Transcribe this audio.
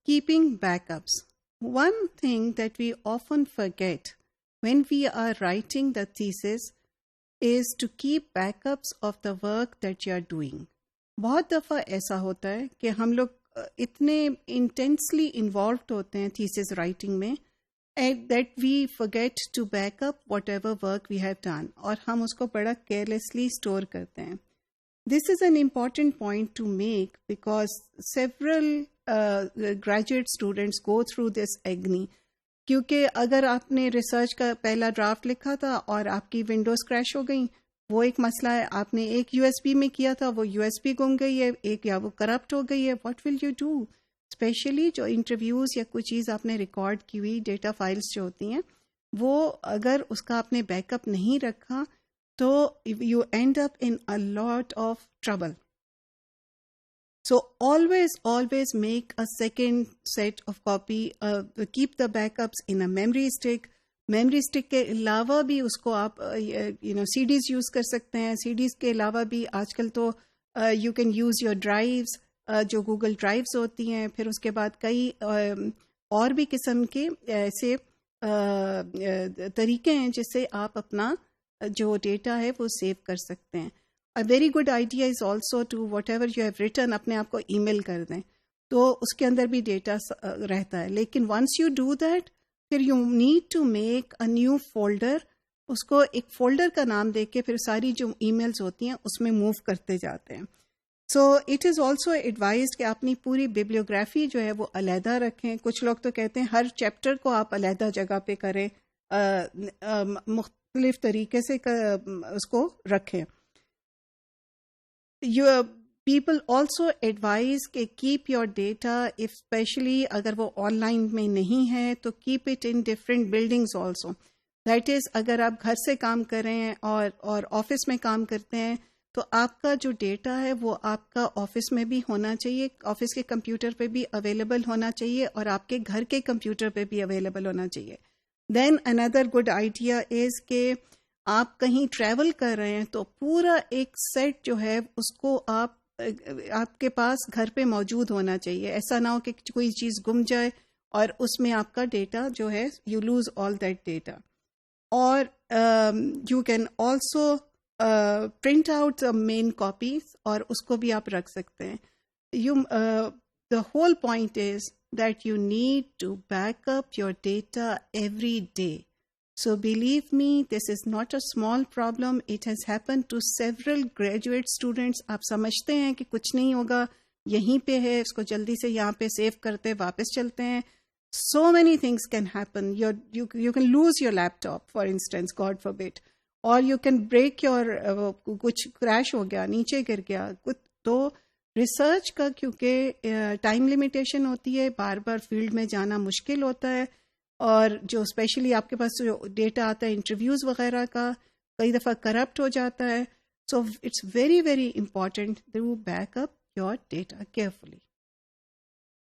keeping backups. One thing that we often forget when we are writing the thesis is to keep backups of the work that you are doing. بہت دفعہ ایسا ہوتا ہے کہ ہم لوگ اتنے انٹینسلی انوالوڈ ہوتے ہیں تھیسس رائٹنگ میں that we forget to back up whatever work we have done, اور ہم اس کو بڑا کیئرلیسلی اسٹور کرتے ہیں. This is an important point to make because several graduate students go through this agony. کیونکہ اگر آپ نے ریسرچ کا پہلا ڈرافٹ لکھا تھا اور آپ کی ونڈوز کریش ہو گئیں، وہ ایک مسئلہ ہے. آپ نے ایک یو ایس بی میں کیا تھا، وہ یو ایس بی گم گئی ہے ایک، یا وہ کرپٹ ہو گئی ہے. What will you do? Especially جو انٹرویوز یا کوئی چیز آپ نے ریکارڈ کی ہوئی ڈیٹا فائلز جو ہوتی ہیں، وہ اگر اس کا آپ نے بیک اپ نہیں رکھا تو you and up in a lot of trouble. So always make a second set of copy. Keep the backups in a memory stick. Memory stick کے علاوہ بھی اس کو آپ CDs یوز کر سکتے ہیں. CDs کے علاوہ بھی آج کل تو you can use your drives, جو گوگل ڈرائیوز ہوتی ہیں. پھر اس کے بعد کئی اور بھی قسم کے ایسے طریقے ہیں جس سے آپ اپنا جو ڈیٹا ہے وہ سیو کر سکتے ہیں. A very good idea is also to whatever you have written اپنے آپ کو ای میل کر دیں تو اس کے اندر بھی ڈیٹا رہتا ہے. لیکن once you do that پھر you need to make a new folder. اس کو ایک فولڈر کا نام دے کے پھر ساری جو ای میلز ہوتی ہیں اس میں موو کرتے جاتے ہیں. So it is also advised کہ اپنی پوری بیبلیوگرافی جو ہے وہ علیحدہ رکھیں. کچھ لوگ تو کہتے ہیں ہر چیپٹر کو آپ علیحدہ جگہ پہ کریں، مختلف طریقے سے اس کو رکھیں. People also advise کہ keep your data, if especially اگر وہ آن لائن میں نہیں ہے تو keep it in different buildings also. That is اگر آپ گھر سے کام کر رہے ہیں اور آفس میں کام کرتے ہیں تو آپ کا جو ڈیٹا ہے وہ آپ کا آفس میں بھی ہونا چاہیے، آفس کے کمپیوٹر پہ بھی اویلیبل ہونا چاہیے اور آپ کے گھر کے کمپیوٹر پہ بھی اویلیبل ہونا چاہیے. Then another good idea is کہ آپ کہیں ٹریول کر رہے ہیں تو پورا ایک سیٹ جو ہے اس کو آپ کے پاس گھر پہ موجود ہونا چاہیے. ایسا نہ ہو کہ کوئی چیز گم جائے اور اس میں آپ کا ڈیٹا جو ہے you lose all that data. اور you can also print out many copies اور اس کو بھی آپ رکھ سکتے ہیں. The whole point is that you need to back up your data every day. So believe me, this is not a small problem. It has happened to several graduate students. آپ سمجھتے ہیں کہ کچھ نہیں ہوگا، یہیں پہ ہے، اس کو جلدی سے یہاں پہ سیو کرتے واپس چلتے ہیں. So many things can happen. You can lose your laptop, for instance, God forbid. Or you can break your کچھ کریش ہو گیا، نیچے گر گیا. تو ریسرچ کا کیونکہ ٹائم لمیٹیشن ہوتی ہے، بار بار فیلڈ میں جانا مشکل ہوتا ہے، اور جو اسپیشلی آپ کے پاس جو ڈیٹا آتا ہے انٹرویوز وغیرہ کا کئی دفعہ کرپٹ ہو جاتا ہے. So it's very very important to back up your data carefully.